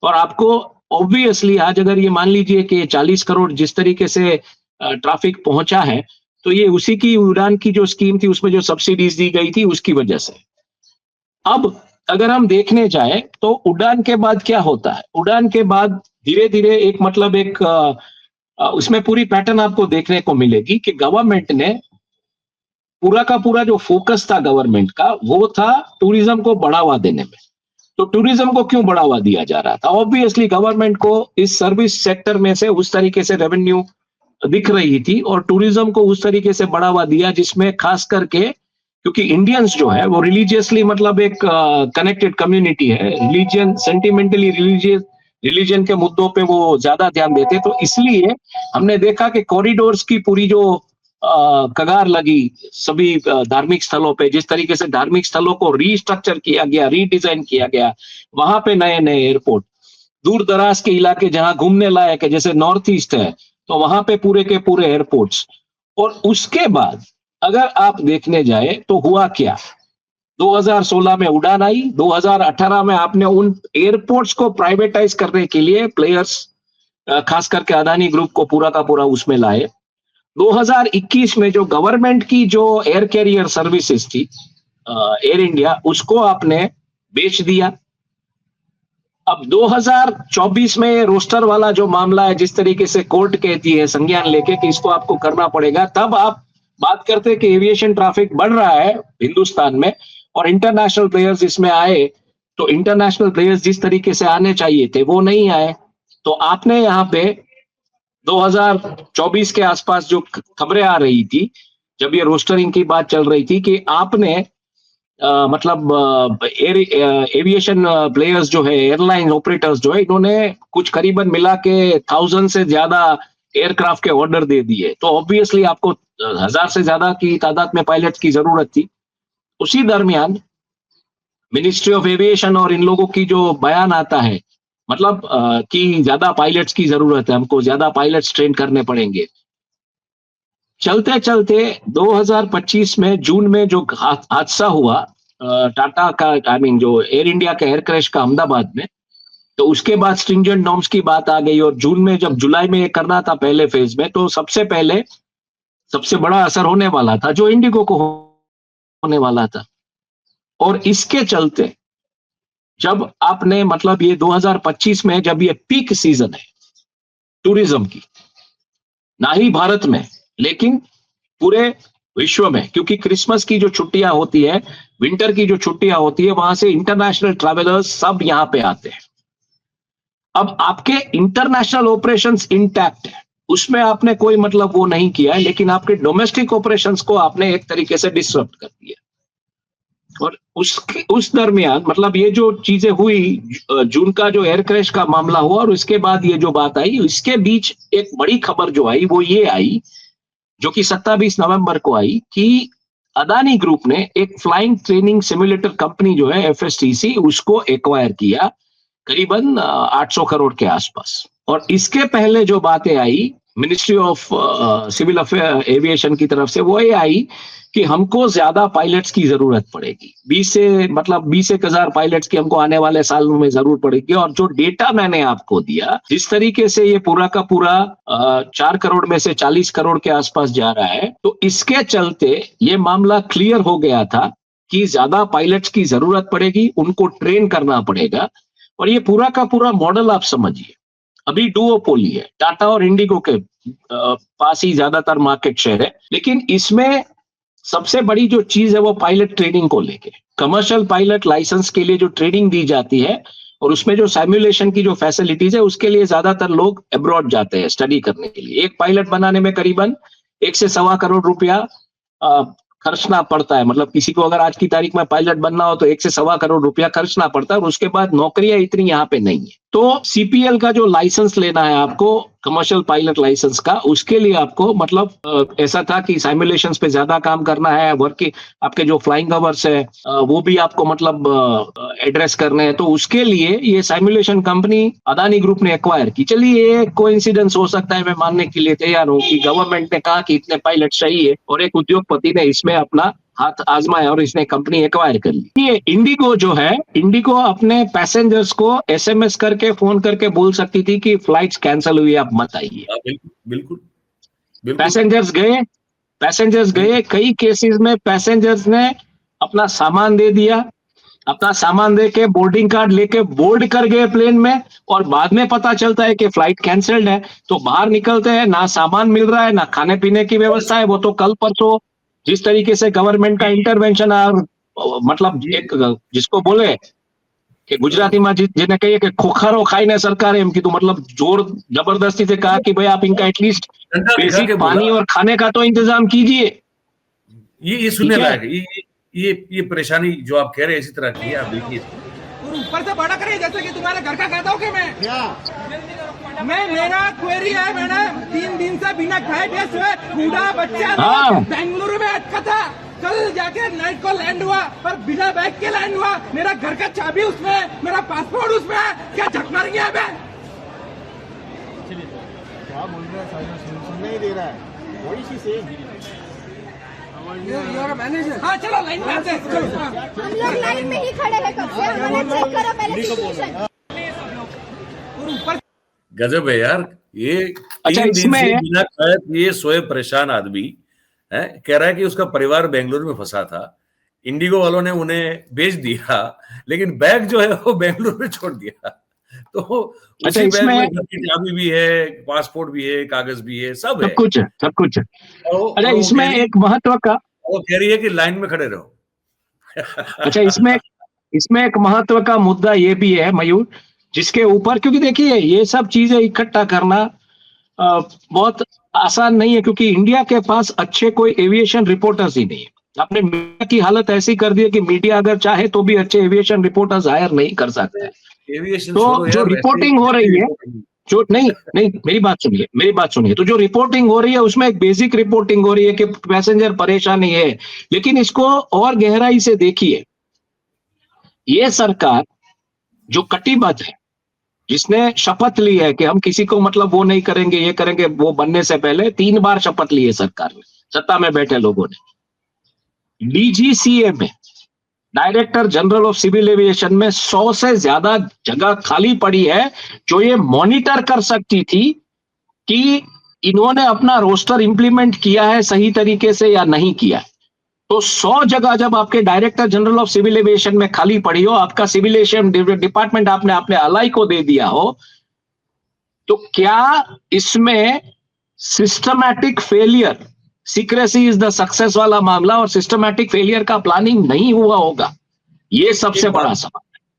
और आपको ऑब्वियसली आज अगर ये मान लीजिए कि 40 करोड़ जिस तरीके से ट्रैफिक पहुंचा है, तो ये उसी की उड़ान की जो स्कीम थी उसमें जो सब्सिडीज दी गई थी उसकी वजह से। अब अगर हम देखने जाएं तो उड़ान के बाद क्या होता है? उड़ान के बाद धीरे-धीरे एक मतलब एक उसमें पूरी पैटर्न आपको देखने को मिलेगी कि गवर्नमेंट ने पूरा का पूरा जो फोकस था गवर्नमेंट का वो था टूरिज्म को बढ़ावा देने में। तो टूरिज्म को क्यों बढ़ावा दिया जा रहा था? ऑब्वियसली गवर्नमेंट को इस सर्विस सेक्टर में से उस तरीके से रेवेन्यू दिख रही थी और टूरिज्म को उस तरीके से बढ़ावा दिया जिसमें खास करके क्योंकि इंडियंस जो है वो रिलीजियसली मतलब एक कनेक्टेड कम्युनिटी है, रिलीजियन सेंटिमेंटली रिलीजियस रिलीजन के मुद्दों पे वो ज्यादा ध्यान देते, तो इसलिए हमने देखा कि कॉरिडोर्स की पूरी जो कगार लगी सभी धार्मिक स्थलों पे, जिस तरीके से धार्मिक स्थलों को रीस्ट्रक्चर किया गया, रीडिजाइन किया गया, वहां पे नए नए एयरपोर्ट, दूर दराज के इलाके जहां घूमने लायक है जैसे नॉर्थ ईस्ट है, तो वहां पे पूरे के पूरे एयरपोर्ट्स। और उसके बाद अगर आप देखने जाए तो हुआ क्या, 2016 में उड़ान आई, 2018 में आपने उन एयरपोर्ट्स को प्राइवेटाइज करने के लिए प्लेयर्स खास करके अदानी ग्रुप को पूरा का पूरा उसमें लाए। 2021 में जो गवर्नमेंट की जो एयर कैरियर सर्विसेज थी एयर इंडिया, उसको आपने बेच दिया। अब 2024 में ये रोस्टर वाला जो मामला है, जिस तरीके से कोर्ट कहती है संज्ञान लेके कि इसको आपको करना पड़ेगा, तब आप बात करते हैं कि एविएशन ट्रैफिक बढ़ रहा है हिंदुस्तान में और इंटरनेशनल प्लेयर्स इसमें आए, तो इंटरनेशनल प्लेयर्स जिस तरीके से आने चाहिए थे वो नहीं आए। तो आपने यहाँ पे 2024 के आसपास जो खबरें आ रही थी, जब ये रोस्टरिंग की बात चल रही थी कि आपने मतलब एविएशन प्लेयर्स जो है, एयरलाइन ऑपरेटर्स जो है, इन्होंने कुछ करीबन मिला के 1000 से ज्यादा एयरक्राफ्ट के ऑर्डर दे दिए, तो ऑब्वियसली आपको 1000 से ज्यादा की तादाद में पायलट्स की जरूरत थी। उसी दरमियान मिनिस्ट्री ऑफ एविएशन और इन लोगों की जो बयान आता है मतलब कि ज्यादा पायलट्स की जरूरत है, हमको ज्यादा पायलट्स ट्रेन करने पड़ेंगे। चलते चलते 2025 में जून में जो हादसा हुआ टाटा का, आई मीन जो एयर इंडिया का एयर क्रैश का अहमदाबाद में, तो उसके बाद स्ट्रिंजेंट नॉर्म्स की बात आ गई और जून में जब जुलाई में ये करना था पहले फेज में, तो सबसे पहले सबसे बड़ा असर होने वाला था जो इंडिगो को होने वाला था। और इसके चलते जब आपने मतलब ये 2025 में जब ये पीक सीजन है टूरिज्म की, ना ही भारत में लेकिन पूरे विश्व में, क्योंकि क्रिसमस की जो छुट्टियां होती है, विंटर की जो छुट्टियां होती है, वहां से इंटरनेशनल ट्रैवलर्स सब यहां पे आते हैं। अब आपके इंटरनेशनल ऑपरेशंस इंटैक्ट है, उसमें आपने कोई मतलब वो नहीं किया है, लेकिन आपके डोमेस्टिक ऑपरेशंस को आपने एक तरीके से डिसरप्ट कर दिया। और उस दरमियान मतलब ये जो चीजें हुई, जून का जो एयर क्रैश का मामला हुआ और उसके बाद ये जो बात आई, इसके बीच एक बड़ी खबर जो आई वो ये आई, जो कि 27 नवंबर को आई, कि अदानी ग्रुप ने एक फ्लाइंग ट्रेनिंग सिमुलेटर कंपनी जो है एफएसटीसी, उसको एक्वायर किया करीबन 800 करोड़ के आसपास। और इसके पहले जो बातें आई ministry of civil affair aviation की तरफ से, वो ये आई कि हमको ज्यादा पायलट्स की जरूरत पड़ेगी, 20,000 पायलट्स की हमको आने वाले सालों में जरूरत पड़ेगी। और जो डेटा मैंने आपको दिया, जिस तरीके से ये पूरा का पूरा 4 करोड़ में से 40 करोड़ के आसपास जा रहा है, तो इसके चलते ये मामला क्लियर हो गया था कि ज्यादा पायलट्स की जरूरत पड़ेगी, उनको ट्रेन करना पड़ेगा। और ये पूरा का पूरा मॉडल आप समझिए, अभी डुओपोली है, टाटा और इंडिगो के पास ही ज्यादातर मार्केट शेयर है, लेकिन इसमें सबसे बड़ी जो चीज है वो पायलट ट्रेनिंग को लेके, कमर्शियल पायलट लाइसेंस के लिए जो ट्रेनिंग दी जाती है और उसमें जो सिमुलेशन की जो फैसिलिटीज है, उसके लिए ज्यादातर लोग अब्रॉड जाते हैं स्टडी करने के लिए। एक पायलट बनाने में करीबन 1 से सवा करोड़ रुपया खर्चना पड़ता है, मतलब किसी को अगर आज की तारीख में पायलट बनना हो तो 1 से सवा करोड़ रुपया खर्चना पड़ता है, और उसके बाद नौकरियां इतनी यहाँ पे नहीं है। तो सीपीएल का जो लाइसेंस लेना है आपको, कमर्शियल पायलट लाइसेंस का, उसके लिए आपको मतलब ऐसा था कि सिमुलेशंस पे ज्यादा काम करना है, वर्क की आपके जो फ्लाइंग आवर्स है वो भी आपको मतलब एड्रेस करने हैं, तो उसके लिए ये सिमुलेशन कंपनी अदानी ग्रुप ने एक्वायर की। चलिए ये कोइंसिडेंस हो सकता है, मैं मानने के लिए तैयार हूँ कि गवर्नमेंट ने कहा कि इतने पायलट चाहिए और एक उद्योगपति ने इसमें अपना हाथ आजमाया और इसने कंपनी एक्वायर कर ली। ये इंडिगो जो है, इंडिगो अपने पैसेंजर्स को एसएमएस करके फोन करके बोल सकती थी कि फ्लाइट्स कैंसिल हुई, आप मत आइए। बिल्कुल बिल्कुल बिल्कुल। पैसेंजर्स गए, कई केसेस में पैसेंजर्स ने अपना सामान दे दिया, अपना सामान दे के बोर्डिंग कार्ड लेके बोर्ड कर गए प्लेन में, और बाद में पता चलता है कि फ्लाइट कैंसिल्ड है। तो बाहर निकलते हैं, ना सामान मिल रहा है, ना खाने पीने की व्यवस्था है। वो तो कल परसों जिस तरीके से गवर्नमेंट का इंटरवेंशन मतलब एक जिसको बोले कि गुजराती में जिन्हें कहिए कि खोखरो खाई सरकार एम की, तो मतलब जोर जबरदस्ती से कहा कि भाई आप इनका एटलीस्ट डंडा दिखा के बेसिक बोला, पानी और खाने का तो इंतजाम कीजिए। ये सुनने लायक है। ये परेशानी जो आप कह रहे हैं इसी तरह की है, आप देखिए। और ऊपर से बड़ा करे जैसे कि तुम्हारे घर का कहता हूँ कि मैं क्या मेरा क्वेरी है, मैंने 3 दिन से बिना खाए पिए सोए बूढ़ा बच्चा बेंगलुरु में अटका था, कल जाके नाइट को लैंड हुआ और बिना बैग के लैंड हुआ। मेरा घर का चाबी उसमें, मेरा पासपोर्ट उसमें है, क्या झक मार गया मैं? क्या बोल रहा है, सुन नहीं दे रहा है। हाँ चलो लाइन में आते हैं। हम लोग लाइन में ही खड़े हैं कब से, हमारा चेक करो पहले सिचुएशन। गजब है यार, ये अच्छा, 3 दिन से इसमें बिना खाए पिए सोए परेशान आदमी है, कह रहा है कि उसका परिवार बेंगलुरु में फंसा था, इंडिगो वालों ने उन्हें भेज दिया, लेकिन बैग जो है वो बेंगलुरु में छोड़ दिया। तो उसी बैग में घर की चाबी भी है, पासपोर्ट भी है, कागज भी है, सब है, सब कुछ है, सब कुछ है। अच्छा, वो इसमें एक महत्व का, वो कह रही है कि लाइन में खड़े रहो। अच्छा, इसमें एक महत्व का मुद्दा ये भी है मयूर, जिसके ऊपर, क्योंकि देखिए ये सब चीजें इकट्ठा करना बहुत आसान नहीं है, क्योंकि इंडिया के पास अच्छे कोई एविएशन रिपोर्टर्स ही नहीं है। आपने मीडिया की हालत ऐसी कर दी है कि मीडिया अगर चाहे तो भी अच्छे एविएशन रिपोर्टर्स हायर नहीं कर सकता है। तो जो रिपोर्टिंग हो रही है, जो नहीं मेरी बात सुनिए, तो जो रिपोर्टिंग हो रही है उसमें एक बेसिक रिपोर्टिंग हो रही है कि पैसेंजर परेशानी है, लेकिन इसको और गहराई से देखिए। ये सरकार जो कटिबद्ध है, जिसने शपथ ली है कि हम किसी को मतलब वो नहीं करेंगे, ये करेंगे, वो बनने से पहले 3 बार शपथ ली है सरकार ने, सत्ता में बैठे लोगों ने। डीजीसीए में, director general of civil aviation में 100 से ज्यादा जगह खाली पड़ी है, जो ये मॉनिटर कर सकती थी कि इन्होंने अपना रोस्टर इंप्लीमेंट किया है सही तरीके से या नहीं किया है। तो 100 जगह जब आपके director general of civil aviation में खाली पड़ी हो, आपका सिविल एविएशन डिपार्टमेंट आपने अपने अलाई को दे दिया हो, तो क्या इसमें systematic failure, secrecy is the success वाला मामला और सिस्टमैटिक फेलियर का प्लानिंग नहीं हुआ होगा? ये सबसे बड़ा सवाल।